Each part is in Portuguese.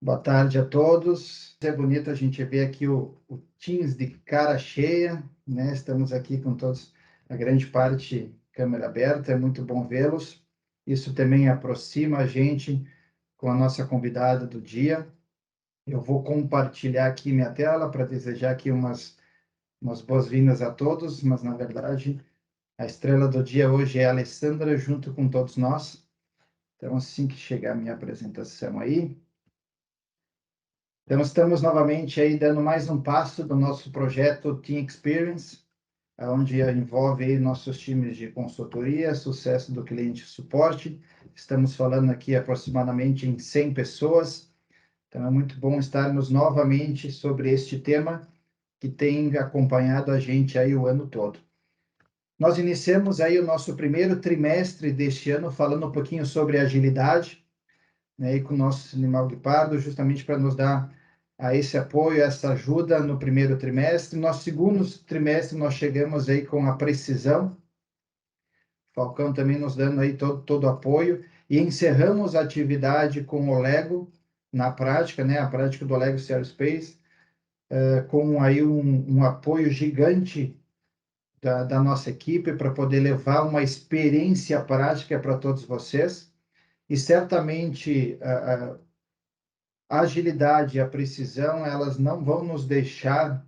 Boa tarde a todos. É bonito a gente ver aqui o Teams de cara cheia, né? Estamos aqui com todos, a grande parte câmera aberta, é muito bom vê-los. Isso também aproxima a gente com a nossa convidada do dia. Eu vou compartilhar aqui minha tela para desejar aqui umas boas-vindas a todos, mas na verdade a estrela do dia hoje é a Alessandra junto com todos nós. Então, assim que chegar a minha apresentação aí. Então, estamos novamente aí dando mais um passo do nosso projeto Team Experience, onde envolve aí nossos times de consultoria, sucesso do cliente e suporte. Estamos falando aqui aproximadamente em 100 pessoas. Então, é muito bom estarmos novamente sobre este tema que tem acompanhado a gente aí o ano todo. Nós iniciamos aí o nosso primeiro trimestre deste ano falando um pouquinho sobre agilidade, né, e com o nosso animal guepardo, justamente para nos dar a esse apoio, essa ajuda no primeiro trimestre. No segundo trimestre, nós chegamos aí com a precisão, Falcão também nos dando aí todo o apoio, e encerramos a atividade com o Lego, na prática, né, a prática do Lego Aerospace, com aí um apoio gigante da nossa equipe para poder levar uma experiência prática para todos vocês. E certamente a agilidade e a precisão, elas não vão nos deixar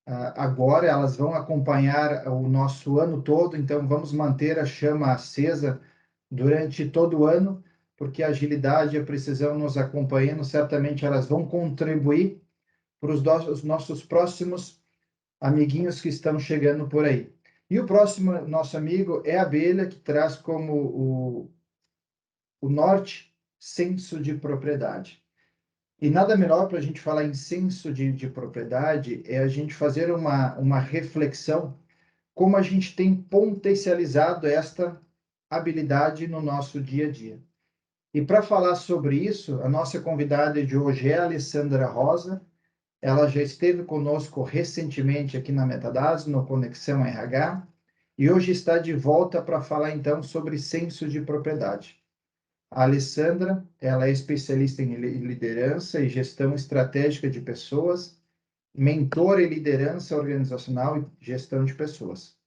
agora, elas vão acompanhar o nosso ano todo, então vamos manter a chama acesa durante todo o ano, porque a agilidade e a precisão nos acompanhando, certamente elas vão contribuir para os nossos próximos amiguinhos que estão chegando por aí. E o próximo nosso amigo é a abelha, que traz como o norte senso de propriedade. E nada melhor para a gente falar em senso de propriedade é a gente fazer uma reflexão como a gente tem potencializado esta habilidade no nosso dia a dia. E para falar sobre isso, a nossa convidada de hoje é a Alessandra Rosa. Ela já esteve conosco recentemente aqui na Metadados, no Conexão RH, e hoje está de volta para falar então sobre senso de propriedade. A Alessandra, ela é especialista em liderança e gestão estratégica de pessoas, mentora em liderança organizacional e gestão de pessoas,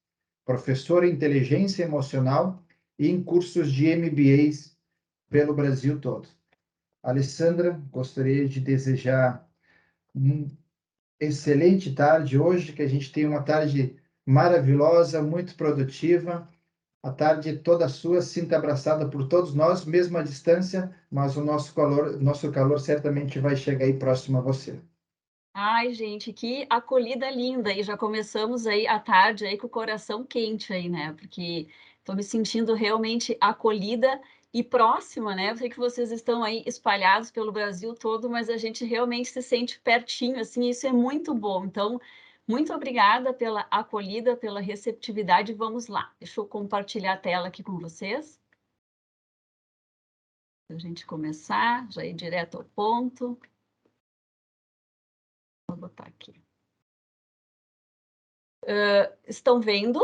professora em inteligência emocional e em cursos de MBAs pelo Brasil todo. Alessandra, gostaria de desejar uma excelente tarde hoje, que a gente tenha uma tarde maravilhosa, muito produtiva. A tarde toda sua, sinta abraçada por todos nós, mesmo à distância, mas o nosso calor certamente vai chegar aí próximo a você. Ai, gente, que acolhida linda! E já começamos aí a tarde aí com o coração quente aí, né? Porque estou me sentindo realmente acolhida e próxima, né? Eu sei que vocês estão aí espalhados pelo Brasil todo, mas a gente realmente se sente pertinho, assim, isso é muito bom. Então, muito obrigada pela acolhida, pela receptividade. Vamos lá, deixa eu compartilhar a tela aqui com vocês. Para a gente começar, já ir direto ao ponto. Vou botar aqui. Estão vendo?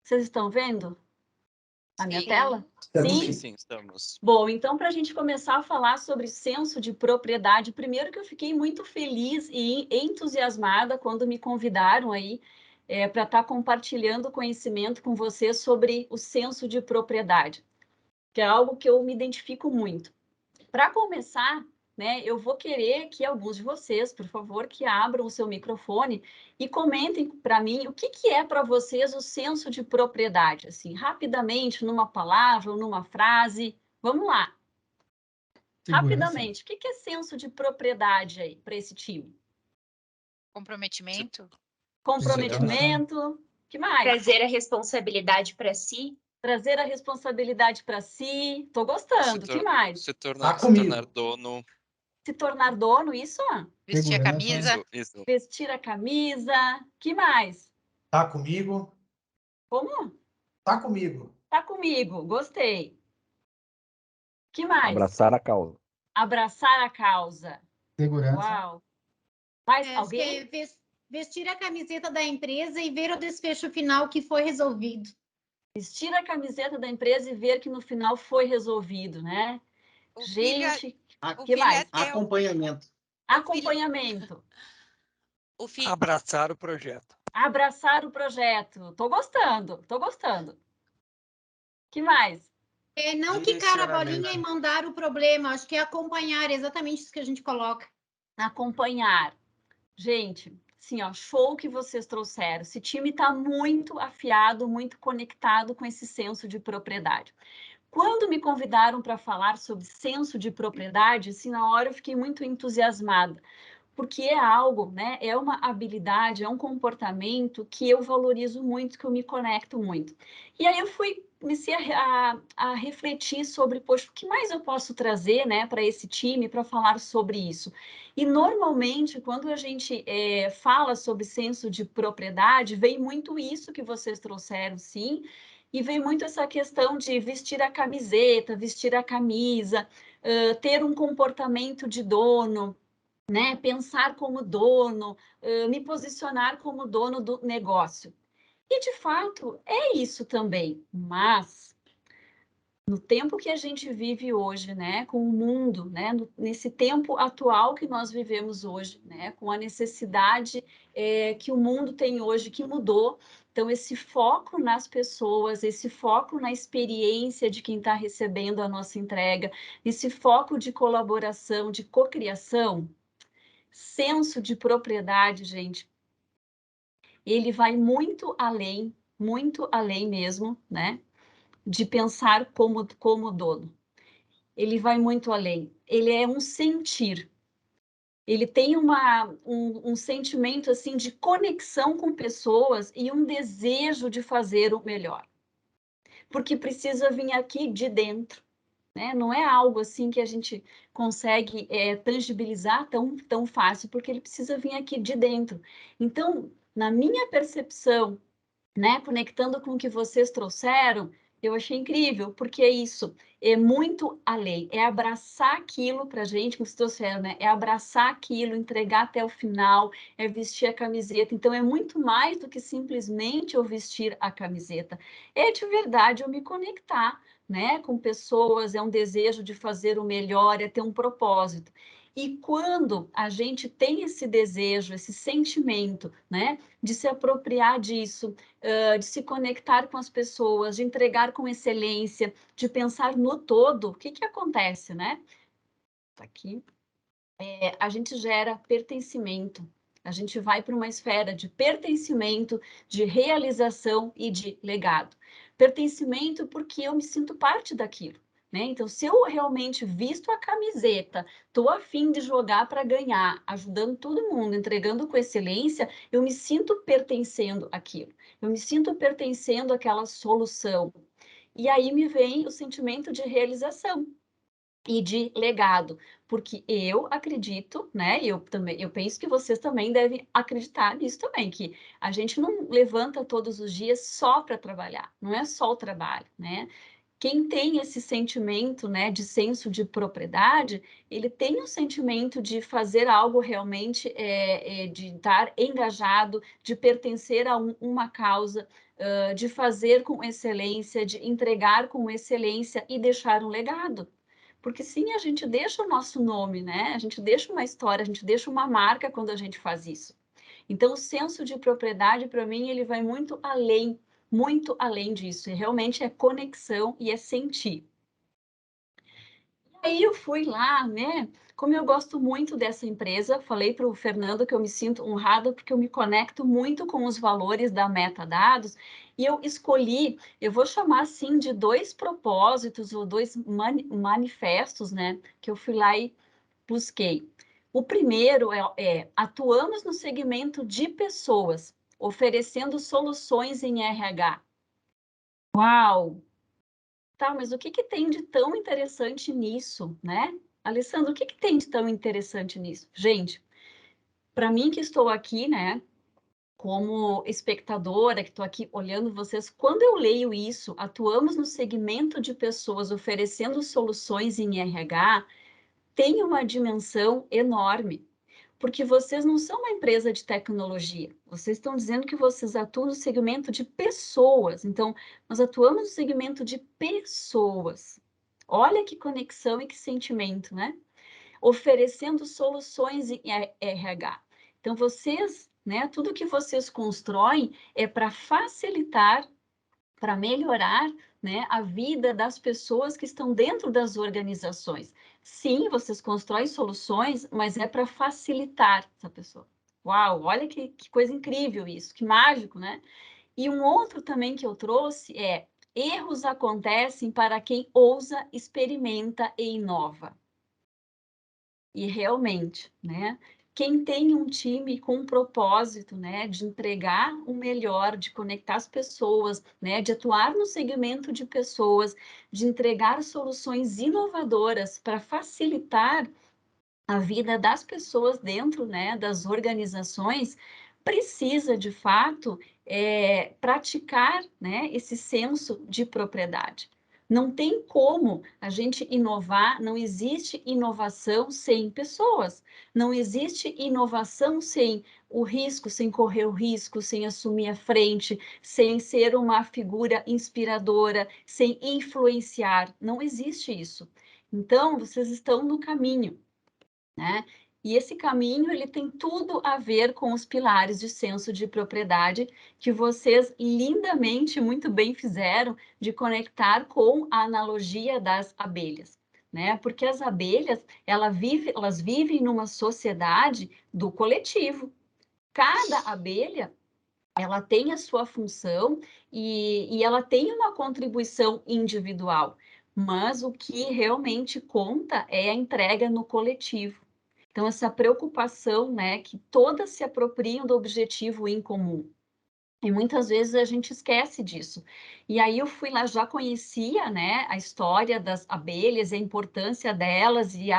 Vocês estão vendo a minha tela? Sim. Sim, estamos. Bom, então, para a gente começar a falar sobre senso de propriedade, primeiro que eu fiquei muito feliz e entusiasmada quando me convidaram aí para estar compartilhando conhecimento com vocês sobre o senso de propriedade, que é algo que eu me identifico muito. Para começar, né, eu vou querer que alguns de vocês, por favor, que abram o seu microfone e comentem para mim o que é para vocês o senso de propriedade, assim, rapidamente, numa palavra ou numa frase. Vamos lá. Segurança. Rapidamente, o que é senso de propriedade aí para esse time? Comprometimento. Comprometimento. Que mais? Trazer a responsabilidade para si. Trazer a responsabilidade para si. Estou gostando. Que mais? Se Tá tornar dono. Se tornar dono, isso? Vestir a Segurança. camisa. Isso. Vestir a camisa. Que mais? Tá comigo? Como? Tá comigo. Tá comigo. Gostei. Que mais? Abraçar a causa. Abraçar a causa. Segurança. Uau. Mais Acho alguém? que é vestir a camiseta da empresa e ver o desfecho final que foi resolvido. Vestir a camiseta da empresa e ver que no final foi resolvido, né? O Gente, O Que filho mais? é teu. Acompanhamento. Acompanhamento. O filho... Abraçar o projeto. Abraçar o projeto. Tô gostando, tô gostando. Que mais? É não quicar a bolinha e mandar o problema. Acho que é acompanhar, exatamente isso que a gente coloca. Acompanhar. Gente, sim, ó, show que vocês trouxeram. Esse time está muito afiado, muito conectado com esse senso de propriedade. Quando me convidaram para falar sobre senso de propriedade, assim, na hora eu fiquei muito entusiasmada, porque é algo, né? É uma habilidade, é um comportamento que eu valorizo muito, que eu me conecto muito. E aí eu comecei a refletir sobre, poxa, o que mais eu posso trazer, né, para esse time para falar sobre isso? E normalmente, quando a gente fala sobre senso de propriedade, vem muito isso que vocês trouxeram, sim, e vem muito essa questão de vestir a camiseta, vestir a camisa, ter um comportamento de dono, né? Pensar como dono, me posicionar como dono do negócio. E, de fato, é isso também. Mas, no tempo que a gente vive hoje, né? Com o mundo, né? Nesse tempo atual que nós vivemos hoje, né? Com a necessidade que o mundo tem hoje, que mudou. Então, esse foco nas pessoas, esse foco na experiência de quem está recebendo a nossa entrega, esse foco de colaboração, de cocriação, senso de propriedade, gente, ele vai muito além mesmo, né, de pensar como dono. Ele vai muito além. Ele é um sentir. Ele tem um sentimento, assim, de conexão com pessoas e um desejo de fazer o melhor. Porque precisa vir aqui de dentro. Né? Não é algo assim que a gente consegue tangibilizar tão fácil, porque ele precisa vir aqui de dentro. Então, na minha percepção, né, conectando com o que vocês trouxeram, eu achei incrível, porque é isso, é muito além, é abraçar aquilo para a gente, como vocês trouxeram, né? É abraçar aquilo, entregar até o final, é vestir a camiseta. Então, é muito mais do que simplesmente eu vestir a camiseta. É de verdade eu me conectar, né, com pessoas, é um desejo de fazer o melhor, é ter um propósito. E quando a gente tem esse desejo, esse sentimento, né, de se apropriar disso, de se conectar com as pessoas, de entregar com excelência, de pensar no todo, o que acontece, né? Tá aqui. A gente gera pertencimento. A gente vai para uma esfera de pertencimento, de realização e de legado. Pertencimento porque eu me sinto parte daquilo. Né? Então, se eu realmente visto a camiseta, estou a fim de jogar para ganhar, ajudando todo mundo, entregando com excelência, eu me sinto pertencendo àquilo. Eu me sinto pertencendo àquela solução. E aí me vem o sentimento de realização e de legado, porque eu acredito, né? Eu penso que vocês também devem acreditar nisso também, que a gente não levanta todos os dias só para trabalhar, não é só o trabalho, né? Quem tem esse sentimento, né, de senso de propriedade, ele tem um sentimento de fazer algo realmente, de estar engajado, de pertencer a uma causa, de fazer com excelência, de entregar com excelência e deixar um legado. Porque sim, a gente deixa o nosso nome, né? A gente deixa uma história, a gente deixa uma marca quando a gente faz isso. Então, o senso de propriedade, para mim, ele vai muito além disso. E realmente é conexão e é sentir. E aí eu fui lá, né? Como eu gosto muito dessa empresa, falei para o Fernando que eu me sinto honrada porque eu me conecto muito com os valores da Metadados e eu escolhi, eu vou chamar assim de 2 propósitos ou 2 manifestos, né? Que eu fui lá e busquei. O primeiro atuamos no segmento de pessoas, oferecendo soluções em RH. Uau! Tá, mas o que tem de tão interessante nisso, né? Alessandro, o que tem de tão interessante nisso? Gente, para mim que estou aqui, né, como espectadora, que estou aqui olhando vocês, quando eu leio isso, atuamos no segmento de pessoas oferecendo soluções em RH, tem uma dimensão enorme, porque vocês não são uma empresa de tecnologia, vocês estão dizendo que vocês atuam no segmento de pessoas, então, nós atuamos no segmento de pessoas. Olha que conexão e que sentimento, né? oferecendo soluções em RH. Então, vocês, né, tudo que vocês constroem é para facilitar, para melhorar, né, a vida das pessoas que estão dentro das organizações. Sim, vocês constroem soluções, mas é para facilitar essa pessoa. Uau, olha que coisa incrível isso, que mágico, né? E um outro também que eu trouxe é: erros acontecem para quem ousa, experimenta e inova. E realmente, né? Quem tem um time com um propósito, né, de entregar o melhor, de conectar as pessoas, né, de atuar no segmento de pessoas, de entregar soluções inovadoras para facilitar a vida das pessoas dentro, né, das organizações, precisa, de fato, praticar, né, esse senso de propriedade. Não tem como a gente inovar, não existe inovação sem pessoas, não existe inovação sem o risco, sem correr o risco, sem assumir a frente, sem ser uma figura inspiradora, sem influenciar, não existe isso. Então, vocês estão no caminho, né? E esse caminho, ele tem tudo a ver com os pilares de senso de propriedade que vocês lindamente, muito bem fizeram de conectar com a analogia das abelhas, né? Porque as abelhas, elas vivem numa sociedade do coletivo. Cada abelha, ela tem a sua função e ela tem uma contribuição individual, mas o que realmente conta é a entrega no coletivo. Então, essa preocupação, né, que todas se apropriam do objetivo em comum. E muitas vezes a gente esquece disso. E aí eu fui lá, já conhecia, né, a história das abelhas, a importância delas e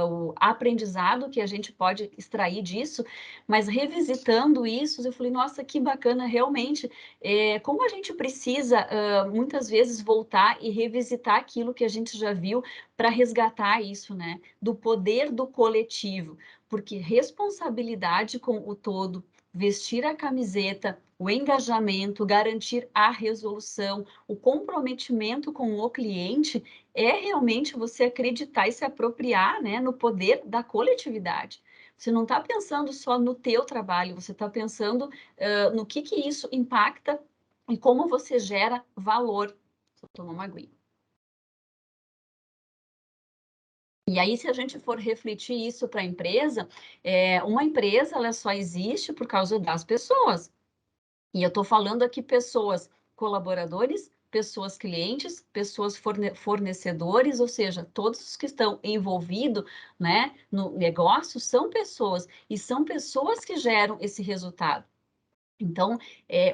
o aprendizado que a gente pode extrair disso, mas revisitando isso, eu falei, nossa, que bacana, realmente, como a gente precisa, muitas vezes, voltar e revisitar aquilo que a gente já viu para resgatar isso, né, do poder do coletivo, porque responsabilidade com o todo, vestir a camiseta, o engajamento, garantir a resolução, o comprometimento com o cliente, é realmente você acreditar e se apropriar, né, no poder da coletividade. Você não está pensando só no teu trabalho, você está pensando no que isso impacta e como você gera valor. Vou tomar uma aguinha. E aí, se a gente for refletir isso para a empresa, uma empresa ela só existe por causa das pessoas. E eu estou falando aqui pessoas colaboradores, pessoas clientes, pessoas fornecedores, ou seja, todos os que estão envolvidos, né, no negócio são pessoas, e são pessoas que geram esse resultado. Então,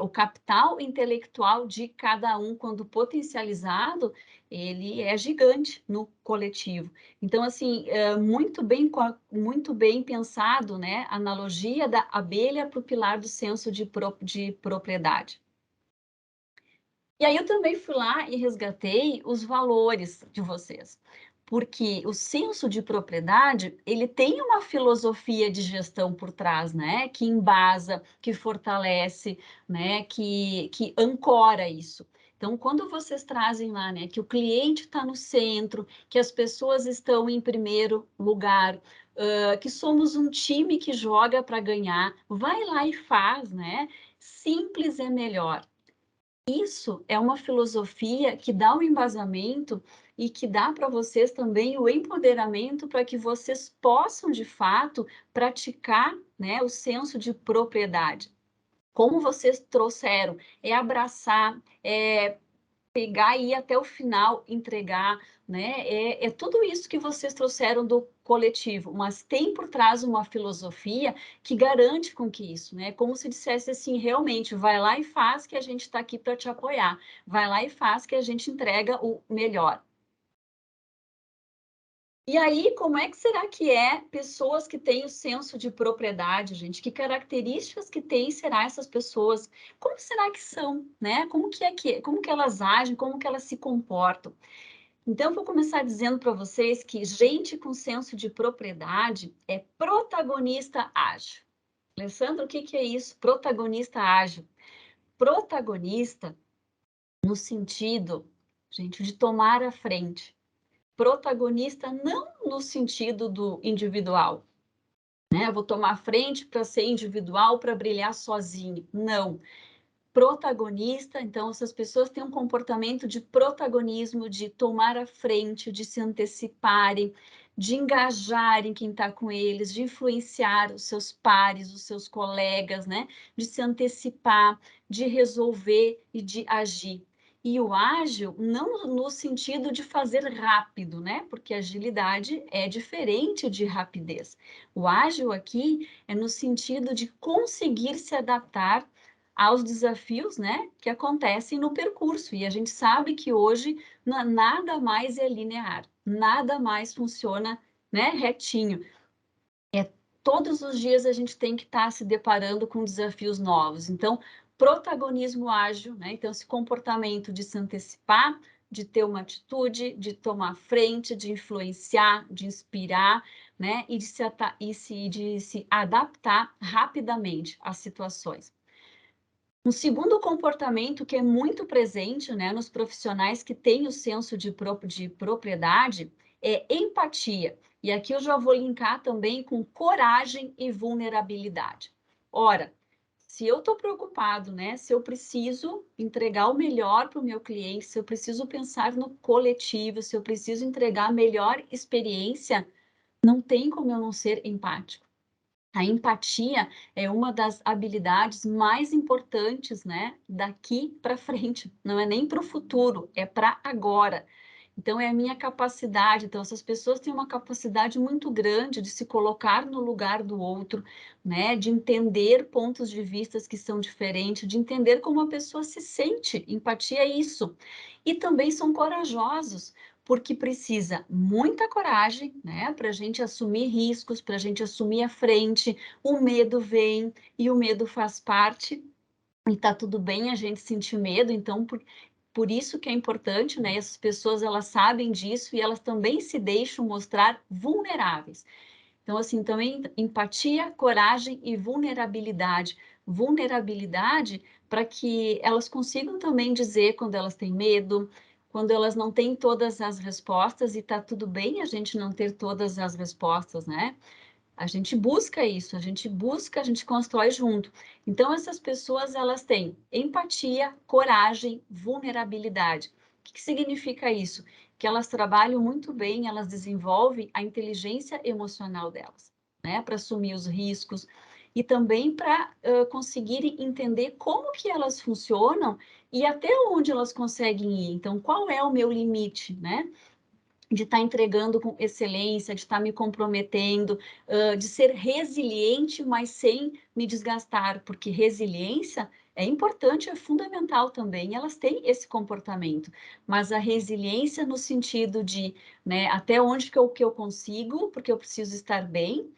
o capital intelectual de cada um, quando potencializado, ele é gigante no coletivo. Então, assim, muito bem pensado, né? A analogia da abelha para o pilar do senso de propriedade. E aí eu também fui lá e resgatei os valores de vocês, porque o senso de propriedade, ele tem uma filosofia de gestão por trás, né? Que embasa, que fortalece, né? Que ancora isso. Então, quando vocês trazem lá, né, que o cliente está no centro, que as pessoas estão em primeiro lugar, que somos um time que joga para ganhar, vai lá e faz, né? Simples é melhor. Isso é uma filosofia que dá o embasamento e que dá para vocês também o empoderamento para que vocês possam, de fato, praticar, né, o senso de propriedade. Como vocês trouxeram, é abraçar, pegar e ir até o final, entregar, né? É tudo isso que vocês trouxeram do coletivo, mas tem por trás uma filosofia que garante com que isso, né? Como se dissesse assim, realmente, vai lá e faz que a gente está aqui para te apoiar, vai lá e faz que a gente entrega o melhor. E aí, como é que será que é pessoas que têm o senso de propriedade, gente? Que características que têm será essas pessoas? Como será que são, né? Como que elas agem, como que elas se comportam? Então, vou começar dizendo para vocês que gente com senso de propriedade é protagonista ágil. Alessandro, o que é isso? Protagonista ágil. Protagonista no sentido, gente, de tomar a frente, Protagonista não no sentido do individual, né? Eu vou tomar a frente para ser individual, para brilhar sozinho. Não. Protagonista, então essas pessoas têm um comportamento de protagonismo, de tomar a frente, de se anteciparem, de engajar em quem está com eles, de influenciar os seus pares, os seus colegas, né? De se antecipar, de resolver e de agir. E o ágil, não no sentido de fazer rápido, né? Porque agilidade é diferente de rapidez. O ágil aqui é no sentido de conseguir se adaptar aos desafios, né, que acontecem no percurso. E a gente sabe que hoje nada mais é linear, nada mais funciona, né, retinho. Todos os dias a gente tem que estar se deparando com desafios novos. Então, protagonismo ágil, né? Então, esse comportamento de se antecipar, de ter uma atitude, de tomar frente, de influenciar, de inspirar, né? E de se adaptar rapidamente às situações. Um segundo comportamento que é muito presente, né, nos profissionais que têm o senso de propriedade é empatia. E aqui eu já vou linkar também com coragem e vulnerabilidade. Ora, se eu estou preocupado, né, se eu preciso entregar o melhor para o meu cliente, se eu preciso pensar no coletivo, se eu preciso entregar a melhor experiência, não tem como eu não ser empático. A empatia é uma das habilidades mais importantes, né, daqui para frente. Não é nem para o futuro, é para agora. Então, é a minha capacidade. Então, essas pessoas têm uma capacidade muito grande de se colocar no lugar do outro, né, de entender pontos de vista que são diferentes, de entender como a pessoa se sente. Empatia é isso. E também são corajosos, porque precisa muita coragem, né, para a gente assumir riscos, para a gente assumir a frente. O medo vem e o medo faz parte. E tá tudo bem a gente sentir medo, então por isso que é importante, né? Essas pessoas elas sabem disso e elas também se deixam mostrar vulneráveis. Então, assim, também empatia, coragem e vulnerabilidade. Vulnerabilidade para que elas consigam também dizer quando elas têm medo, quando elas não têm todas as respostas, e tá tudo bem a gente não ter todas as respostas, né? A gente busca isso, a gente constrói junto. Então, essas pessoas, elas têm empatia, coragem, vulnerabilidade. O que significa isso? Que elas trabalham muito bem, elas desenvolvem a inteligência emocional delas, né? Para assumir os riscos e também para conseguirem entender como que elas funcionam e até onde elas conseguem ir. Então, qual é o meu limite, né? De estar entregando com excelência, de estar me comprometendo, de ser resiliente, mas sem me desgastar, porque resiliência é importante, é fundamental também, elas têm esse comportamento, mas a resiliência no sentido de, né, até onde que eu consigo, porque eu preciso estar bem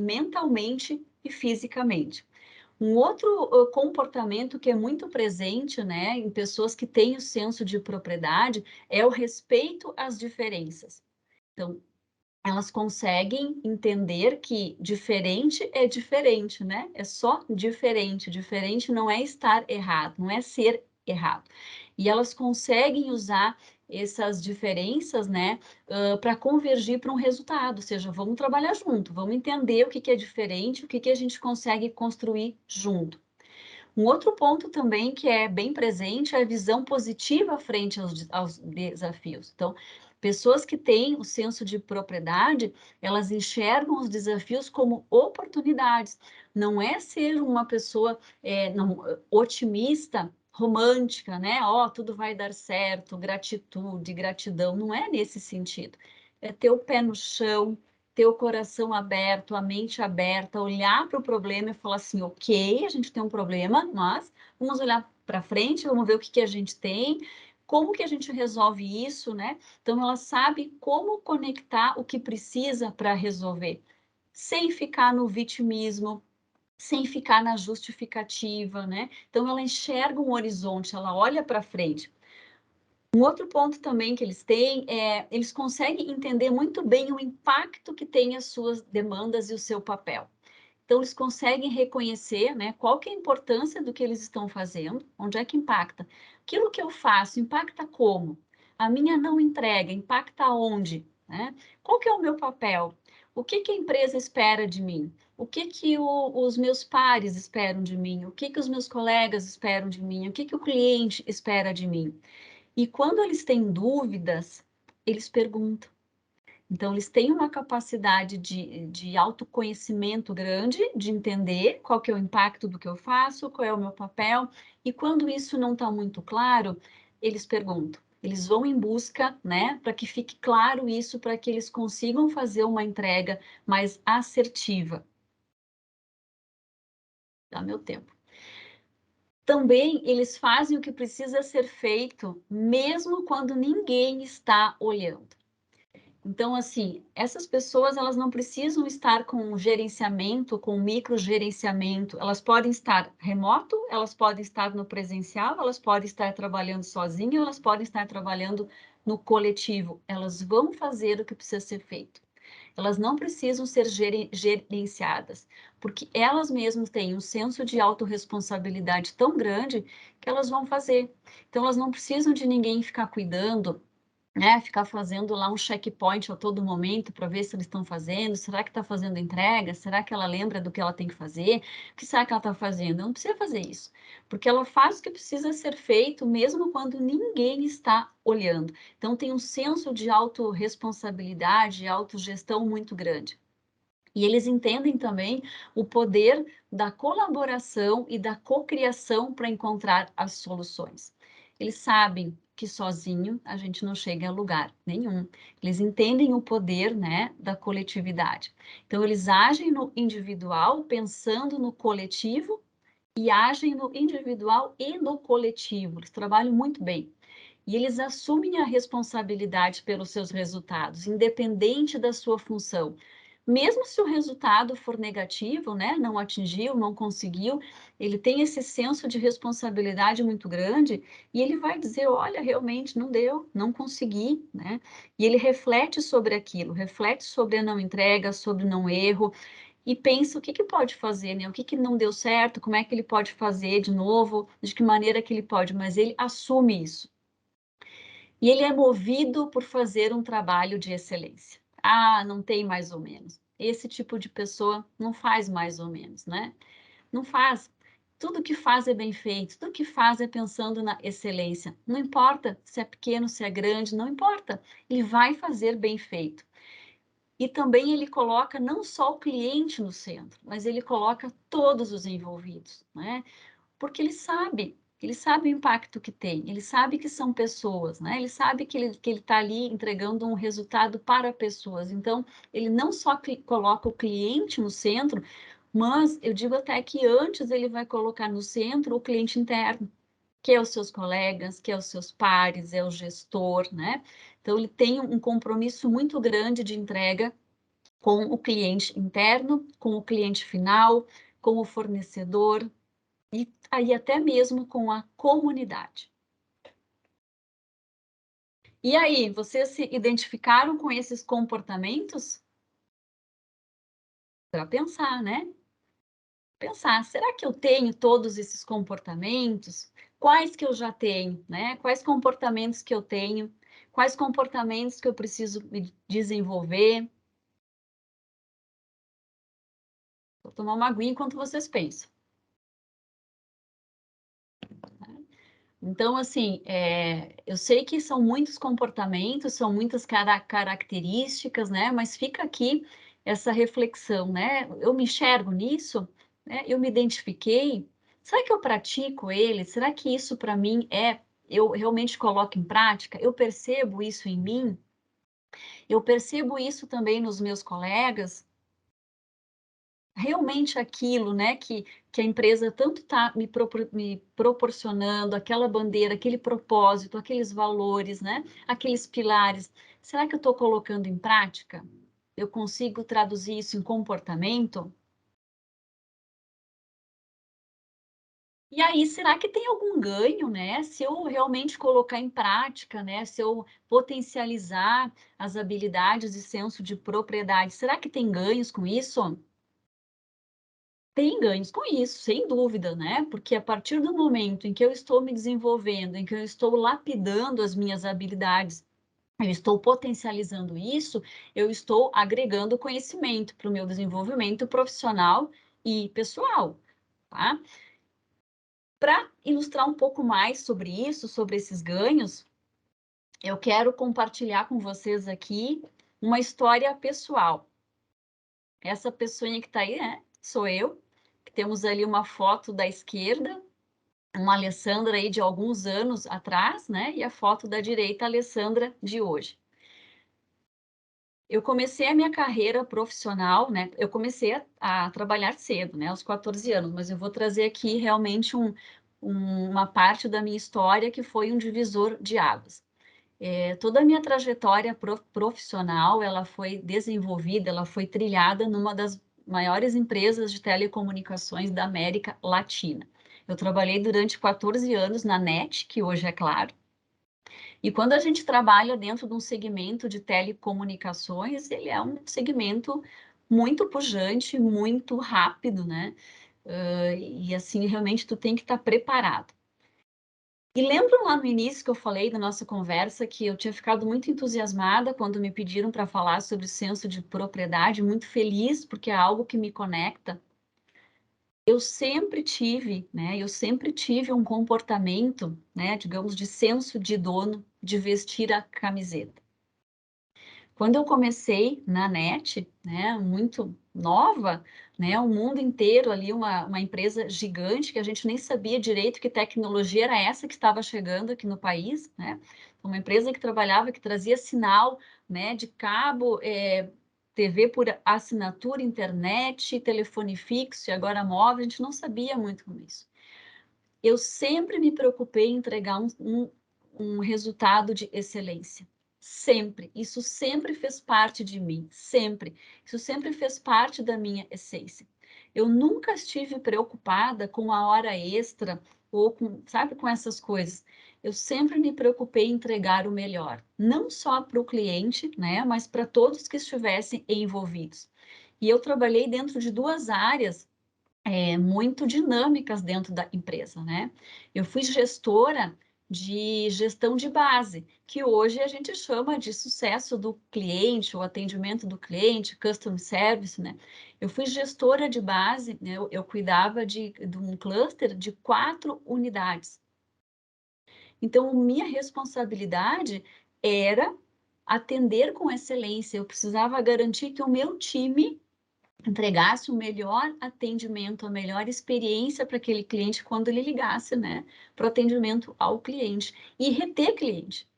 mentalmente e fisicamente. Um outro comportamento que é muito presente, né, em pessoas que têm o senso de propriedade é o respeito às diferenças. Então, elas conseguem entender que diferente é diferente, né? É só diferente. Diferente não é estar errado, não é ser errado. E elas conseguem usar essas diferenças, né, para convergir para um resultado. Ou seja, vamos trabalhar junto, vamos entender o que é diferente, o que a gente consegue construir junto. Um outro ponto também que é bem presente é a visão positiva frente aos desafios. Então, pessoas que têm o senso de propriedade, elas enxergam os desafios como oportunidades. Não é ser uma pessoa otimista, romântica, né? Ó, tudo vai dar certo, gratitude, gratidão. Não é nesse sentido. É ter o pé no chão, ter o coração aberto, a mente aberta, olhar para o problema e falar assim, ok, a gente tem um problema, mas vamos olhar para frente, vamos ver o que a gente tem, como que a gente resolve isso, né? Então, ela sabe como conectar o que precisa para resolver, sem ficar no vitimismo, sem ficar na justificativa, né? Então, ela enxerga um horizonte, ela olha para frente. Um outro ponto também que eles têm é, eles conseguem entender muito bem o impacto que tem as suas demandas e o seu papel. Então, eles conseguem reconhecer, né, qual que é a importância do que eles estão fazendo, onde é que impacta. Aquilo que eu faço impacta como? A minha não entrega impacta onde, né? Qual que é o meu papel? O que que a empresa espera de mim? O que que os meus pares esperam de mim? O que que os meus colegas esperam de mim? O que que o cliente espera de mim? E quando eles têm dúvidas, eles perguntam. Então, eles têm uma capacidade de autoconhecimento grande, de entender qual que é o impacto do que eu faço, qual é o meu papel, e quando isso não está muito claro, eles perguntam. Eles vão em busca, né, para que fique claro isso, para que eles consigam fazer uma entrega mais assertiva. Dá meu tempo. Também eles fazem o que precisa ser feito, mesmo quando ninguém está olhando. Então, assim, essas pessoas, elas não precisam estar com gerenciamento, com microgerenciamento, elas podem estar remoto, elas podem estar no presencial, elas podem estar trabalhando sozinhas, elas podem estar trabalhando no coletivo, elas vão fazer o que precisa ser feito. Elas não precisam ser gerenciadas, porque elas mesmas têm um senso de autorresponsabilidade tão grande que elas vão fazer. Então, elas não precisam de ninguém ficar cuidando, né, ficar fazendo lá um checkpoint a todo momento para ver se eles estão fazendo, será que está fazendo entrega, será que ela lembra do que ela tem que fazer, o que será que ela está fazendo? Não precisa fazer isso, porque ela faz o que precisa ser feito mesmo quando ninguém está olhando. Então tem um senso de autorresponsabilidade, autogestão muito grande. E eles entendem também o poder da colaboração e da cocriação para encontrar as soluções. Eles sabem que sozinho a gente não chega a lugar nenhum. Eles entendem o poder, né, da coletividade. Então, eles agem no individual pensando no coletivo e agem no individual e no coletivo. Eles trabalham muito bem. E eles assumem a responsabilidade pelos seus resultados, independente da sua função. Mesmo se o resultado for negativo, né, não atingiu, não conseguiu, ele tem esse senso de responsabilidade muito grande e ele vai dizer, olha, realmente não deu, não consegui, né? E ele reflete sobre aquilo, reflete sobre a não entrega, sobre o não erro e pensa o que que pode fazer, né? O que que não deu certo, como é que ele pode fazer de novo, de que maneira que ele pode, mas ele assume isso. E ele é movido por fazer um trabalho de excelência. Ah, não tem mais ou menos. Esse tipo de pessoa não faz mais ou menos, né? Não faz. Tudo que faz é bem feito, tudo que faz é pensando na excelência. Não importa se é pequeno, se é grande, não importa. Ele vai fazer bem feito. E também ele coloca não só o cliente no centro, mas ele coloca todos os envolvidos, né? Porque ele sabe o impacto que tem, ele sabe que são pessoas, né? Ele sabe que ele está ali entregando um resultado para pessoas. Então, ele não só coloca o cliente no centro, mas eu digo até que antes ele vai colocar no centro o cliente interno, que é os seus colegas, que é os seus pares, é o gestor, né? Então, ele tem um compromisso muito grande de entrega com o cliente interno, com o cliente final, com o fornecedor, e aí até mesmo com a comunidade. E aí, vocês se identificaram com esses comportamentos? Para pensar, né? Pensar, será que eu tenho todos esses comportamentos? Quais que eu já tenho, né? Quais comportamentos que eu tenho? Quais comportamentos que eu preciso me desenvolver? Vou tomar uma aguinha enquanto vocês pensam. Então, assim, eu sei que são muitos comportamentos, são muitas características, né? Mas fica aqui essa reflexão, né? Eu me enxergo nisso, né? Eu me identifiquei. Será que eu pratico ele? Será que isso para mim eu realmente coloco em prática? Eu percebo isso em mim? Eu percebo isso também nos meus colegas? Realmente aquilo, né, que a empresa tanto está me proporcionando, aquela bandeira, aquele propósito, aqueles valores, né, aqueles pilares, será que eu estou colocando em prática? Eu consigo traduzir isso em comportamento? E aí, será que tem algum ganho, né? Se eu realmente colocar em prática, né? Se eu potencializar as habilidades e senso de propriedade, será que tem ganhos com isso? Tem ganhos com isso, sem dúvida, né? Porque a partir do momento em que eu estou me desenvolvendo, em que eu estou lapidando as minhas habilidades, eu estou potencializando isso, eu estou agregando conhecimento para o meu desenvolvimento profissional e pessoal, tá? Para ilustrar um pouco mais sobre isso, sobre esses ganhos, eu quero compartilhar com vocês aqui uma história pessoal. Essa pessoinha que está aí, né, sou eu. Temos ali uma foto da esquerda, uma Alessandra aí de alguns anos atrás, né? E a foto da direita, a Alessandra de hoje. Eu comecei a minha carreira profissional, né? Eu comecei a trabalhar cedo, né? Aos 14 anos, mas eu vou trazer aqui realmente uma parte da minha história que foi um divisor de águas. Toda a minha trajetória profissional, ela foi desenvolvida, ela foi trilhada numa das maiores empresas de telecomunicações da América Latina. Eu trabalhei durante 14 anos na NET, que hoje é Claro, e quando a gente trabalha dentro de um segmento de telecomunicações, ele é um segmento muito pujante, muito rápido, né? E assim, realmente tu tem que estar preparado. E lembram lá no início que eu falei da nossa conversa que eu tinha ficado muito entusiasmada quando me pediram para falar sobre o senso de propriedade, muito feliz porque é algo que me conecta. Eu sempre tive, né? Eu sempre tive um comportamento, né? Digamos, de senso de dono, de vestir a camiseta. Quando eu comecei na NET, né, muito nova, né, o mundo inteiro ali, uma empresa gigante que a gente nem sabia direito que tecnologia era essa que estava chegando aqui no país, né? Uma empresa que trabalhava, que trazia sinal, né, de cabo, TV por assinatura, internet, telefone fixo e agora móvel, a gente não sabia muito com isso. Eu sempre me preocupei em entregar um resultado de excelência. Sempre. Isso sempre fez parte de mim. Sempre. Isso sempre fez parte da minha essência. Eu nunca estive preocupada com a hora extra ou com, sabe, com essas coisas. Eu sempre me preocupei em entregar o melhor, não só para o cliente, né, mas para todos que estivessem envolvidos. E eu trabalhei dentro de duas áreas muito dinâmicas dentro da empresa, né? Eu fui gestora de gestão de base, que hoje a gente chama de sucesso do cliente, o atendimento do cliente, customer service, né? Eu fui gestora de base, né? Eu cuidava de um cluster de 4 unidades. Então, minha responsabilidade era atender com excelência. Eu precisava garantir que o meu time entregasse o melhor atendimento, a melhor experiência para aquele cliente quando ele ligasse, né, para o atendimento ao cliente e reter cliente.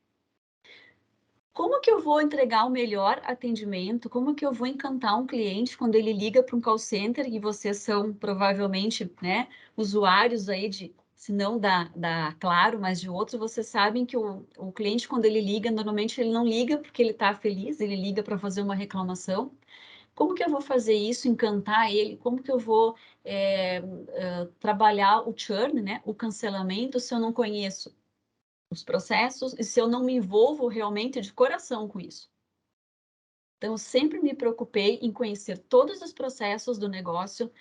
Como que eu vou entregar o melhor atendimento? Como que eu vou encantar um cliente quando ele liga para um call center e vocês são provavelmente, né, usuários aí de, se não da Claro, mas de outros, vocês sabem que o cliente, quando ele liga, normalmente ele não liga porque ele está feliz, ele liga para fazer uma reclamação. Como que eu vou fazer isso, encantar ele? Como que eu vou trabalhar o churn, né? O cancelamento, se eu não conheço os processos e se eu não me envolvo realmente de coração com isso? Então, eu sempre me preocupei em conhecer todos os processos do negócio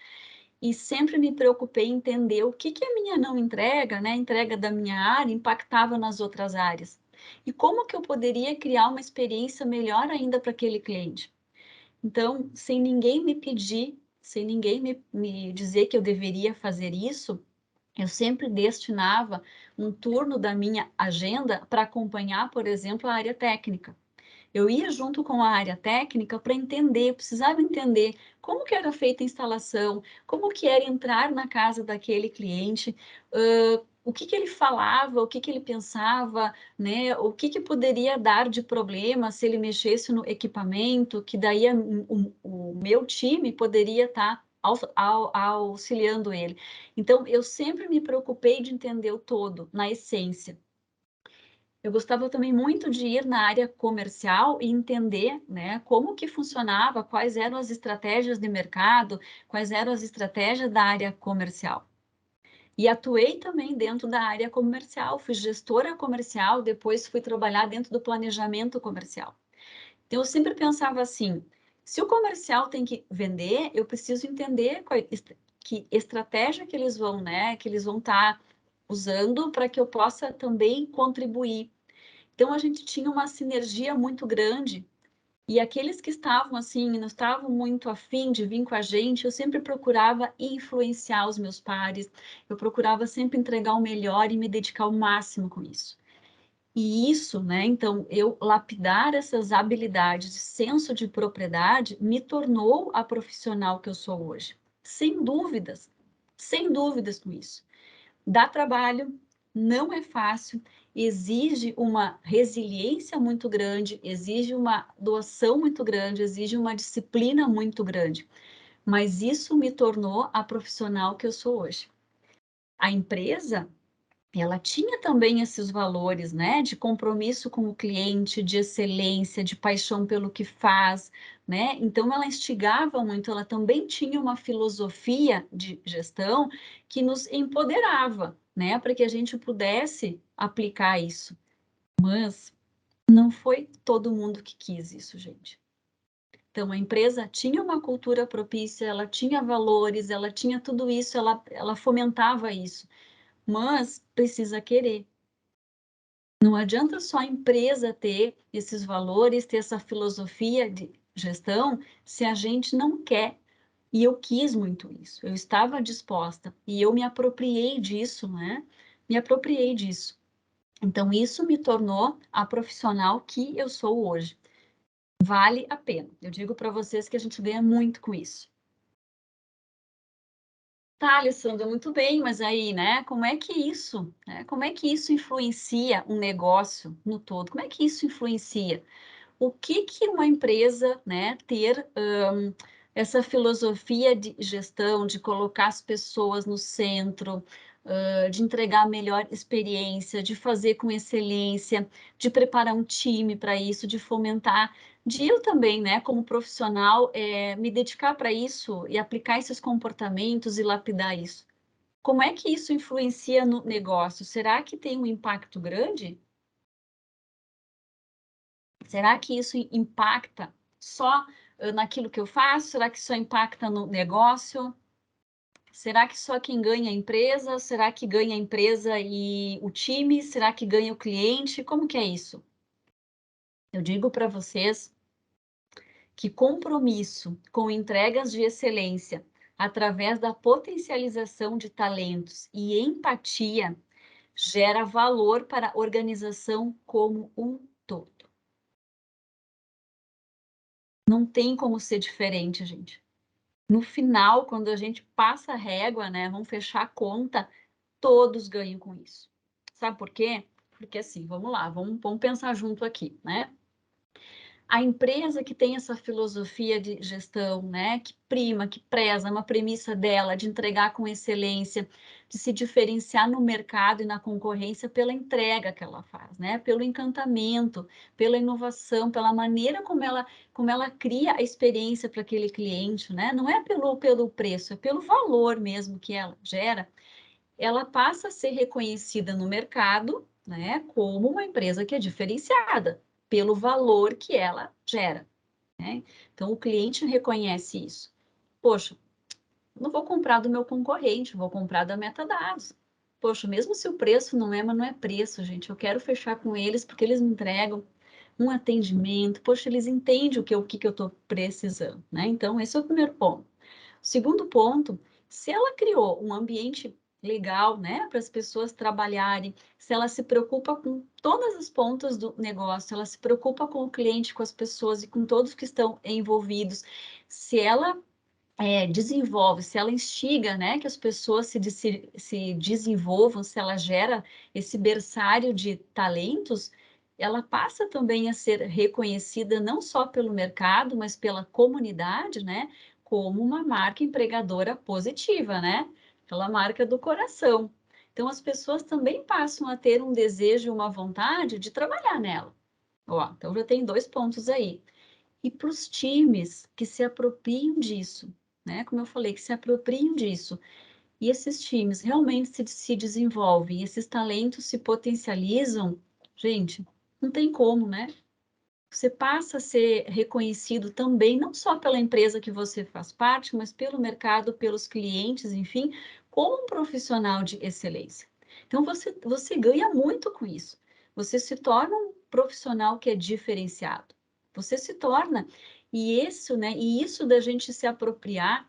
e sempre me preocupei em entender o que a minha não entrega, né? A entrega da minha área impactava nas outras áreas. E como que eu poderia criar uma experiência melhor ainda para aquele cliente? Então, sem ninguém me pedir, sem ninguém me dizer que eu deveria fazer isso, eu sempre destinava um turno da minha agenda para acompanhar, por exemplo, a área técnica. Eu ia junto com a área técnica para entender, eu precisava entender como que era feita a instalação, como que era entrar na casa daquele cliente, o que ele falava, o que ele pensava, né? O que poderia dar de problema se ele mexesse no equipamento, que daí o meu time poderia estar auxiliando ele. Então, eu sempre me preocupei de entender o todo, na essência. Eu gostava também muito de ir na área comercial e entender, né, como que funcionava, quais eram as estratégias de mercado, quais eram as estratégias da área comercial. E atuei também dentro da área comercial, fui gestora comercial, depois fui trabalhar dentro do planejamento comercial. Então, eu sempre pensava assim, se o comercial tem que vender, eu preciso entender que estratégia que eles vão, né, que eles vão estar usando para que eu possa também contribuir. Então, a gente tinha uma sinergia muito grande, e aqueles que estavam, assim, não estavam muito afim de vir com a gente, eu sempre procurava influenciar os meus pares, eu procurava sempre entregar o melhor e me dedicar ao máximo com isso. E isso, né, então, eu lapidar essas habilidades de senso de propriedade me tornou a profissional que eu sou hoje. Sem dúvidas com isso. Dá trabalho, não é fácil, exige uma resiliência muito grande, exige uma doação muito grande, exige uma disciplina muito grande. Mas isso me tornou a profissional que eu sou hoje. A empresa, ela tinha também esses valores, né, de compromisso com o cliente, de excelência, de paixão pelo que faz, né? Então ela instigava muito, ela também tinha uma filosofia de gestão que nos empoderava, né, para que a gente pudesse aplicar isso. Mas não foi todo mundo que quis isso, gente. Então, a empresa tinha uma cultura propícia, ela tinha valores, ela tinha tudo isso, ela fomentava isso, mas precisa querer. Não adianta só a empresa ter esses valores, ter essa filosofia de gestão, se a gente não quer. E eu quis muito isso, eu estava disposta e eu me apropriei disso, né? Me apropriei disso. Então, isso me tornou a profissional que eu sou hoje. Vale a pena. Eu digo para vocês que a gente ganha muito com isso. Tá, Alessandra, muito bem, mas aí, né, como é que isso, né, como é que isso influencia um negócio no todo? Como é que isso influencia? O que que uma empresa, né, ter essa filosofia de gestão, de colocar as pessoas no centro, de entregar a melhor experiência, de fazer com excelência, de preparar um time para isso, de fomentar, de eu também, né, como profissional, me dedicar para isso e aplicar esses comportamentos e lapidar isso. Como é que isso influencia no negócio? Será que tem um impacto grande? Será que isso impacta só naquilo que eu faço? Será que só impacta no negócio? Será que só quem ganha é a empresa? Será que ganha a empresa e o time? Será que ganha o cliente? Como que é isso? Eu digo para vocês que compromisso com entregas de excelência através da potencialização de talentos e empatia gera valor para a organização como um todo. Não tem como ser diferente, gente. No final, quando a gente passa a régua, né, vamos fechar a conta, todos ganham com isso. Sabe por quê? Porque assim, vamos lá, vamos pensar junto aqui, né? A empresa que tem essa filosofia de gestão, né, que prima, que preza, uma premissa dela de entregar com excelência, de se diferenciar no mercado e na concorrência pela entrega que ela faz, né, pelo encantamento, pela inovação, pela maneira como ela cria a experiência para aquele cliente, né, não é pelo preço, é pelo valor mesmo que ela gera, ela passa a ser reconhecida no mercado, né, como uma empresa que é diferenciada pelo valor que ela gera, né? Então, o cliente reconhece isso. Poxa, não vou comprar do meu concorrente, vou comprar da Metadados. Poxa, mesmo se o preço não é, mas não é preço, gente. Eu quero fechar com eles porque eles me entregam um atendimento. Poxa, eles entendem o que eu estou precisando, né? Então, esse é o primeiro ponto. O segundo ponto, se ela criou um ambiente legal, né, para as pessoas trabalharem, se ela se preocupa com todas as pontas do negócio, ela se preocupa com o cliente, com as pessoas e com todos que estão envolvidos, se ela desenvolve, se ela instiga, né, que as pessoas se desenvolvam, se ela gera esse berçário de talentos, ela passa também a ser reconhecida não só pelo mercado, mas pela comunidade, né, como uma marca empregadora positiva, né, aquela marca do coração. Então, as pessoas também passam a ter um desejo e uma vontade de trabalhar nela. Ó, então, já tem 2 pontos aí. E para os times que se apropriam disso, né? Como eu falei, que se apropriam disso. E esses times realmente se desenvolvem, esses talentos se potencializam, gente, não tem como, né? você passa a ser reconhecido também, não só pela empresa que você faz parte, mas pelo mercado, pelos clientes, enfim, como um profissional de excelência. Então, você ganha muito com isso. Você se torna um profissional que é diferenciado. Você se torna, e isso da gente se apropriar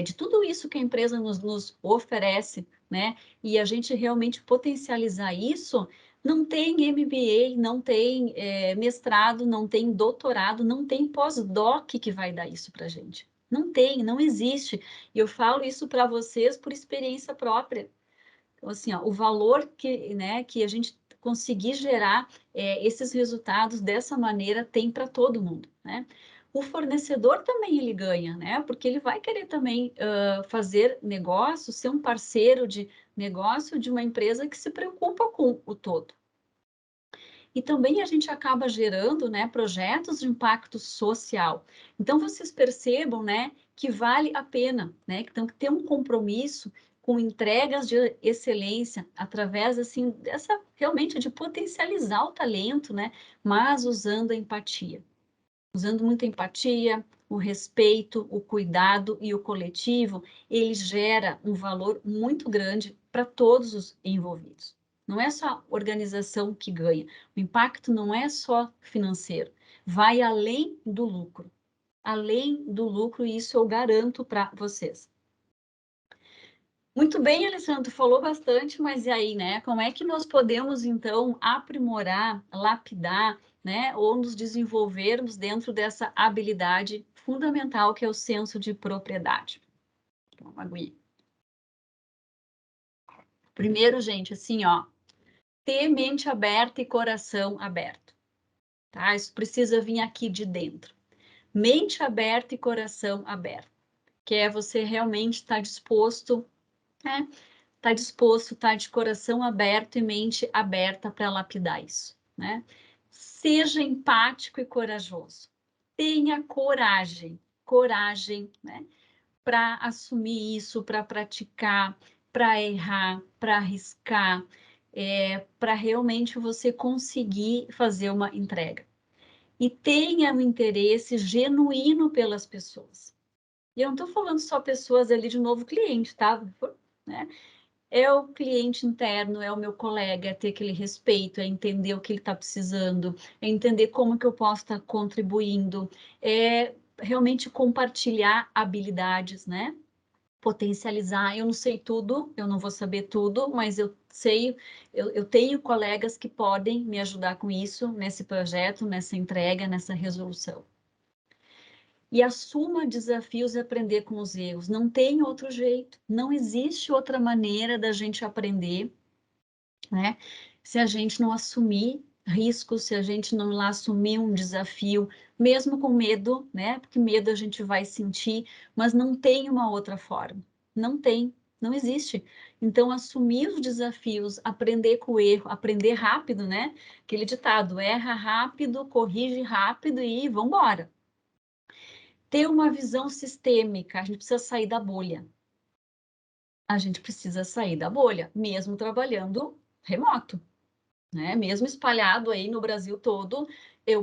de tudo isso que a empresa nos oferece, né? E a gente realmente potencializar isso, não tem MBA, não tem mestrado, não tem doutorado, não tem pós-doc que vai dar isso para a gente. Não tem, não existe. E eu falo isso para vocês por experiência própria. Então, assim, ó, o valor que a gente conseguir gerar esses resultados dessa maneira tem para todo mundo, né? O fornecedor também ele ganha, né? Porque ele vai querer também fazer negócio, ser um parceiro de negócio de uma empresa que se preocupa com o todo. E também a gente acaba gerando, né, projetos de impacto social. Então, vocês percebam, né, que vale a pena, né? Então, ter um compromisso com entregas de excelência através, assim, dessa, realmente, de potencializar o talento, né? Mas usando a empatia. Usando muita empatia, o respeito, o cuidado e o coletivo, ele gera um valor muito grande para todos os envolvidos. Não é só a organização que ganha. O impacto não é só financeiro. Vai além do lucro. Além do lucro, e isso eu garanto para vocês. Muito bem, Alessandro, tu falou bastante, mas e aí, né? Como é que nós podemos, então, aprimorar, lapidar, né? Ou nos desenvolvermos dentro dessa habilidade fundamental que é o senso de propriedade? Então, uma aguinha. Primeiro, gente, assim, ó, ter mente aberta e coração aberto, tá? Isso precisa vir aqui de dentro. Mente aberta e coração aberto, que é você realmente estar disposto, né? Tá de coração aberto e mente aberta para lapidar isso, né? Seja empático e corajoso. Tenha coragem, né? Para assumir isso, para praticar, para errar, para arriscar, para realmente você conseguir fazer uma entrega. E tenha um interesse genuíno pelas pessoas. E eu não estou falando só pessoas ali de novo cliente, tá? Né? É o cliente interno, é o meu colega, é ter aquele respeito, é entender o que ele está precisando, é entender como que eu posso estar contribuindo, é realmente compartilhar habilidades, né? Potencializar. Eu não sei tudo, eu não vou saber tudo, mas eu sei, eu tenho colegas que podem me ajudar com isso, nesse projeto, nessa entrega, nessa resolução. E assuma desafios e aprender com os erros. Não tem outro jeito, não existe outra maneira da gente aprender, né? Se a gente não assumir riscos, se a gente não lá assumir um desafio, mesmo com medo, né? Porque medo a gente vai sentir, mas não tem uma outra forma. Não tem, não existe. Então, assumir os desafios, aprender com o erro, aprender rápido, né? Aquele ditado, erra rápido, corrige rápido e vamos embora. Ter uma visão sistêmica, a gente precisa sair da bolha. A gente precisa sair da bolha, mesmo trabalhando remoto, né? Mesmo espalhado aí no Brasil todo, é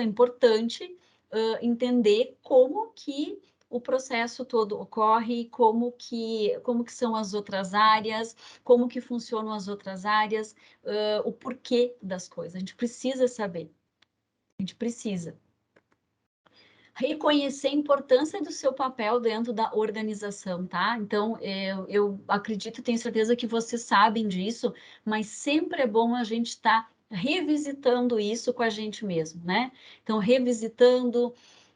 importante entender como que o processo todo ocorre, como que são as outras áreas, como que funcionam as outras áreas, o porquê das coisas. A gente precisa saber. A gente precisa. Reconhecer a importância do seu papel dentro da organização, tá? Então, eu acredito, tenho certeza que vocês sabem disso, mas sempre é bom a gente estar revisitando isso com a gente mesmo, né? Então, revisitando,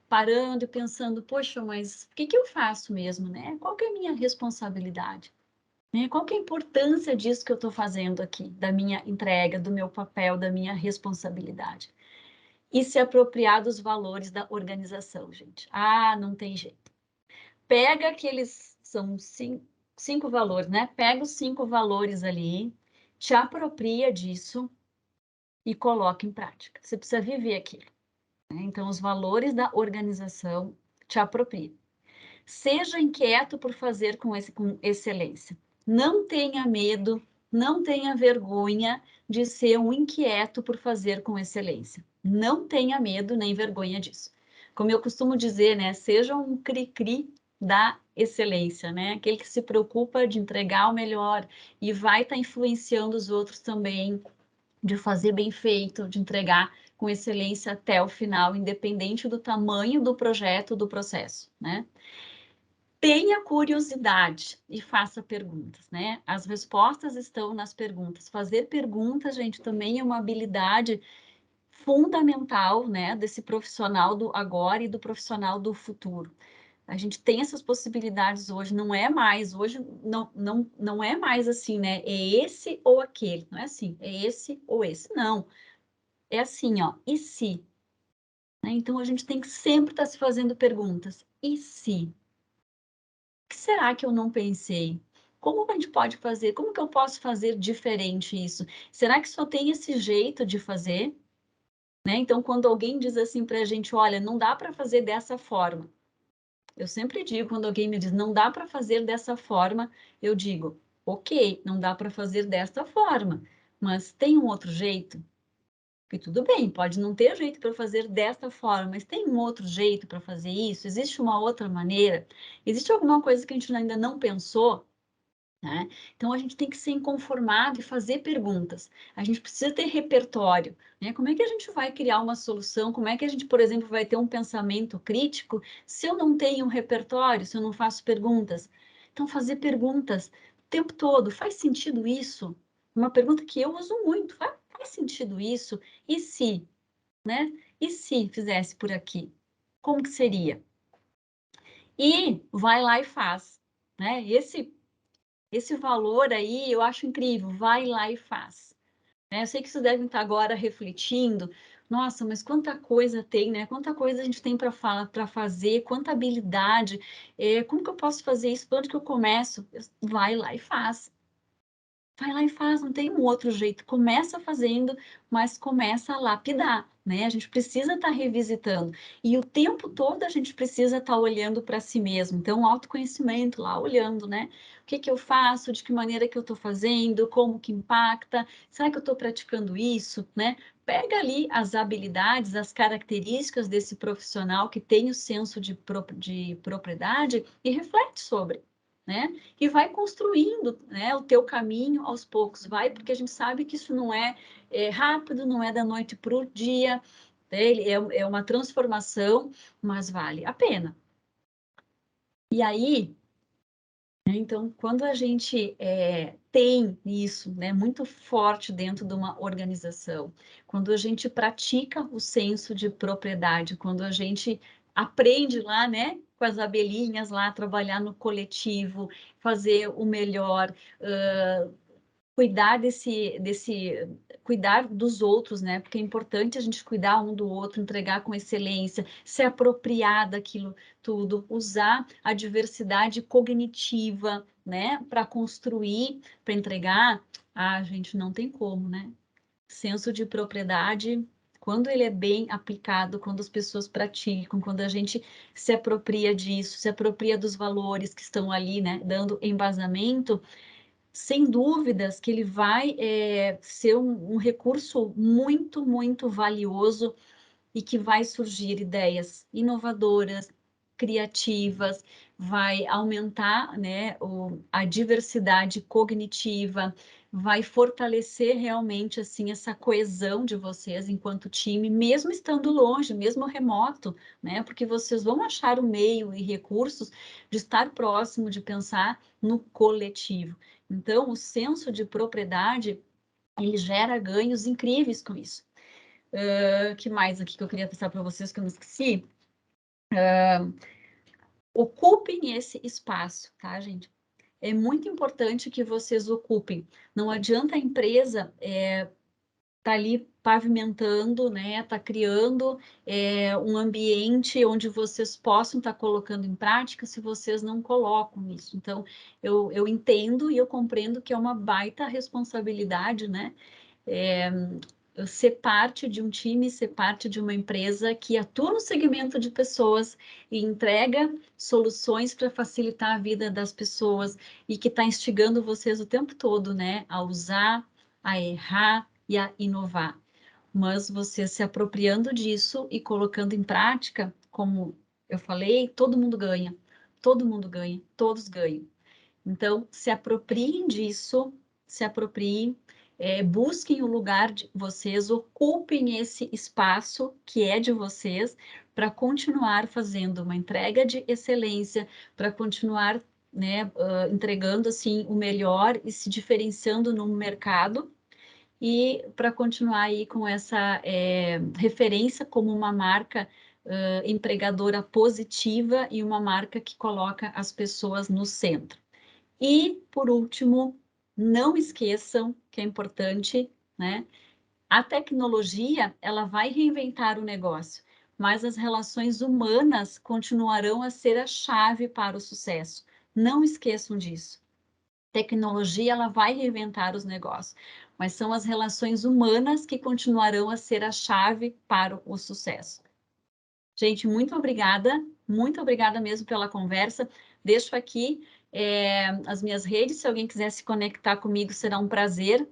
parando e pensando, poxa, mas o que eu faço mesmo, né? Qual que é a minha responsabilidade? Né? Qual que é a importância disso que eu estou fazendo aqui, da minha entrega, do meu papel, da minha responsabilidade? E se apropriar dos valores da organização, gente. Ah, não tem jeito. Pega aqueles, são cinco valores, né? Pega os 5 valores ali, te apropria disso e coloca em prática. Você precisa viver aquilo, né? Então, os valores da organização te apropria. Seja inquieto por fazer com excelência. Não tenha medo, não tenha vergonha de ser um inquieto por fazer com excelência. Não tenha medo nem vergonha disso. Como eu costumo dizer, né? Seja um cri-cri da excelência, né? Aquele que se preocupa de entregar o melhor e vai estar influenciando os outros também, de fazer bem feito, de entregar com excelência até o final, independente do tamanho do projeto, do processo, né? Tenha curiosidade e faça perguntas, né? As respostas estão nas perguntas. Fazer perguntas, gente, também é uma habilidade fundamental, né, desse profissional do agora e do profissional do futuro. A gente tem essas possibilidades hoje, não é mais, hoje não é mais assim, né? É esse ou aquele, não é assim, é esse ou esse, não. É assim, ó, e se? Né? Então a gente tem que sempre estar se fazendo perguntas. E se? O que será que eu não pensei? Como a gente pode fazer? Como que eu posso fazer diferente isso? Será que só tem esse jeito de fazer? Né? Então, quando alguém diz assim para a gente, olha, não dá para fazer dessa forma. Eu sempre digo, quando alguém me diz, não dá para fazer dessa forma, eu digo, ok, não dá para fazer desta forma, mas tem um outro jeito? E tudo bem, pode não ter jeito para fazer desta forma, mas tem um outro jeito para fazer isso? Existe uma outra maneira? Existe alguma coisa que a gente ainda não pensou? Né? Então, a gente tem que ser inconformado e fazer perguntas. A gente precisa ter repertório. Né? Como é que a gente vai criar uma solução? Como é que a gente, por exemplo, vai ter um pensamento crítico se eu não tenho um repertório, se eu não faço perguntas? Então, fazer perguntas o tempo todo. Faz sentido isso? Uma pergunta que eu uso muito. Faz sentido isso? E se? Né? E se fizesse por aqui? Como que seria? E vai lá e faz. Né? Esse valor aí eu acho incrível, vai lá e faz. Né? Eu sei que vocês devem estar agora refletindo, nossa, mas quanta coisa tem, né? Quanta coisa a gente tem para fazer, quanta habilidade, como que eu posso fazer isso? Por onde que eu começo? Vai lá e faz. Vai lá e faz, não tem um outro jeito. Começa fazendo, mas começa a lapidar, né? A gente precisa estar revisitando. E o tempo todo a gente precisa estar olhando para si mesmo. Então, autoconhecimento lá, olhando, né? O que que eu faço, de que maneira que eu estou fazendo, como que impacta, será que eu estou praticando isso, né? Pega ali as habilidades, as características desse profissional que tem o senso de propriedade e reflete sobre. Né? E vai construindo, né, o teu caminho aos poucos, vai, porque a gente sabe que isso não é rápido, não é da noite para o dia, né? É uma transformação, mas vale a pena. E aí, né, então, quando a gente tem isso, né, muito forte dentro de uma organização, quando a gente pratica o senso de propriedade, quando a gente aprende lá, né, com as abelhinhas lá, trabalhar no coletivo, fazer o melhor, cuidar dos outros, né? Porque é importante a gente cuidar um do outro, entregar com excelência, se apropriar daquilo tudo, usar a diversidade cognitiva, né? Para construir, para entregar. Ah, gente, não tem como, né? Senso de propriedade, quando ele é bem aplicado, quando as pessoas praticam, quando a gente se apropria disso, se apropria dos valores que estão ali, né? Dando embasamento, sem dúvidas que ele vai ser um recurso muito, muito valioso e que vai surgir ideias inovadoras, criativas, vai aumentar, né, a diversidade cognitiva, vai fortalecer realmente assim essa coesão de vocês enquanto time, mesmo estando longe, mesmo remoto, né? Porque vocês vão achar o meio e recursos de estar próximo, de pensar no coletivo. Então, o senso de propriedade, ele gera ganhos incríveis com isso. Que mais aqui que eu queria passar para vocês que eu não esqueci? Ocupem esse espaço, tá, gente? É muito importante que vocês ocupem. Não adianta a empresa tá ali pavimentando, né? Tá criando um ambiente onde vocês possam estar colocando em prática se vocês não colocam isso. Então, eu entendo e eu compreendo que é uma baita responsabilidade, né? Ser parte de um time, ser parte de uma empresa que atua no segmento de pessoas e entrega soluções para facilitar a vida das pessoas e que está instigando vocês o tempo todo, né, a usar, a errar e a inovar. mas você se apropriando disso e colocando em prática, como eu falei, todo mundo ganha, todos ganham. Então, se apropriem disso, se apropriem, busquem o lugar de vocês, ocupem esse espaço que é de vocês, para continuar fazendo uma entrega de excelência, para continuar, né, entregando assim o melhor e se diferenciando no mercado, e para continuar aí com essa referência como uma marca empregadora positiva e uma marca que coloca as pessoas no centro. E, por último, não esqueçam que é importante, né? A tecnologia, ela vai reinventar o negócio, mas as relações humanas continuarão a ser a chave para o sucesso. Não esqueçam disso. Tecnologia, ela vai reinventar os negócios, mas são as relações humanas que continuarão a ser a chave para o sucesso. Gente, muito obrigada mesmo pela conversa. Deixo aqui as minhas redes, se alguém quiser se conectar comigo, será um prazer.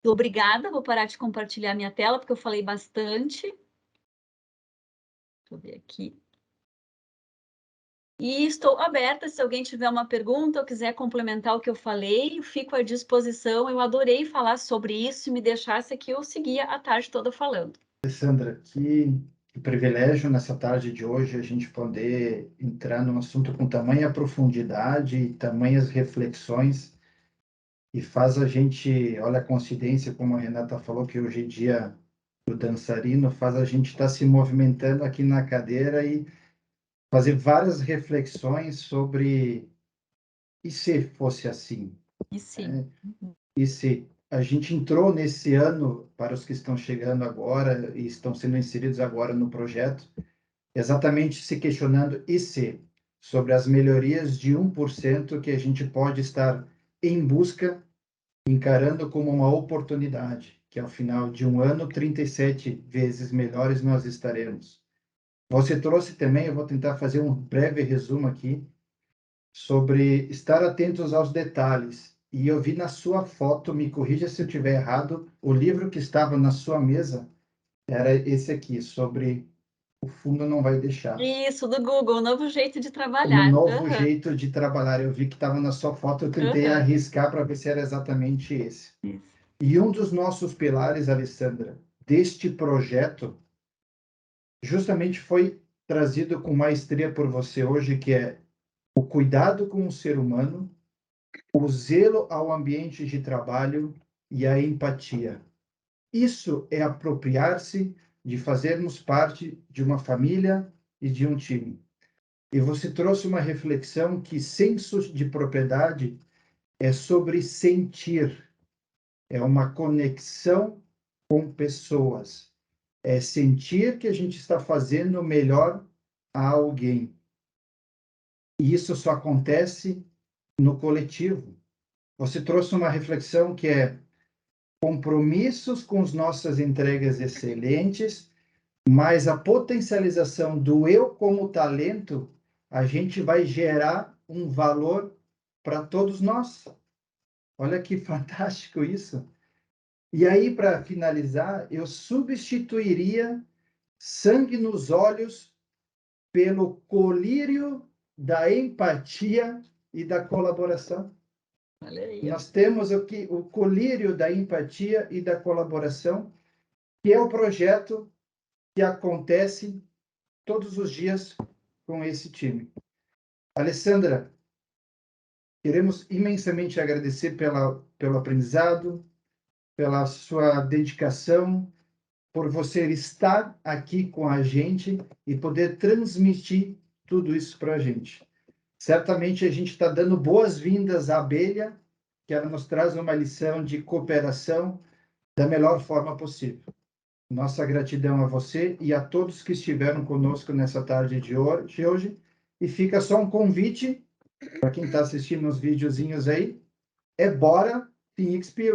Obrigada, vou parar de compartilhar minha tela, porque eu falei bastante. Deixa eu ver aqui. E estou aberta, se alguém tiver uma pergunta ou quiser complementar o que eu falei, fico à disposição. Eu adorei falar sobre isso, e me deixasse aqui, eu seguia a tarde toda falando. Alessandra, que privilégio nessa tarde de hoje a gente poder entrar num assunto com tamanha profundidade e tamanhas reflexões, e faz a gente, olha a coincidência, como a Renata falou, que hoje é dia do dançarino, faz a gente estar se movimentando aqui na cadeira e fazer várias reflexões sobre e se fosse assim? E sim. E se a gente entrou nesse ano, para os que estão chegando agora e estão sendo inseridos agora no projeto, exatamente se questionando e se, sobre as melhorias de 1% que a gente pode estar em busca, encarando como uma oportunidade, que ao final de um ano, 37 vezes melhores nós estaremos. Você trouxe também, eu vou tentar fazer um breve resumo aqui, sobre estar atentos aos detalhes. E eu vi na sua foto, me corrija se eu estiver errado, o livro que estava na sua mesa era esse aqui, sobre O Fundo Não Vai Deixar. Isso, do Google, um novo jeito de Um trabalhar. novo jeito de trabalhar. Eu vi que estava na sua foto, eu tentei arriscar para ver se era exatamente esse. Isso. E um dos nossos pilares, Alessandra, deste projeto, justamente foi trazido com maestria por você hoje, que é o cuidado com o ser humano, o zelo ao ambiente de trabalho e a empatia. Isso é apropriar-se de fazermos parte de uma família e de um time. E você trouxe uma reflexão que senso de propriedade é sobre sentir, é uma conexão com pessoas, é sentir que a gente está fazendo o melhor a alguém. E isso só acontece no coletivo. Você trouxe uma reflexão que é compromissos com as nossas entregas excelentes, mas a potencialização do eu como talento, a gente vai gerar um valor para todos nós. Olha que fantástico isso. E aí, para finalizar, eu substituiria sangue nos olhos pelo colírio da empatia e da colaboração. Olha aí. Nós temos aqui o colírio da empatia e da colaboração, que é o projeto que acontece todos os dias com esse time. Alessandra, queremos imensamente agradecer pelo aprendizado, pela sua dedicação, por você estar aqui com a gente e poder transmitir tudo isso para a gente. Certamente a gente está dando boas-vindas à abelha, que ela nos traz uma lição de cooperação da melhor forma possível. Nossa gratidão a você e a todos que estiveram conosco nessa tarde de hoje. E fica só um convite para quem está assistindo os videozinhos aí, bora Team Experience.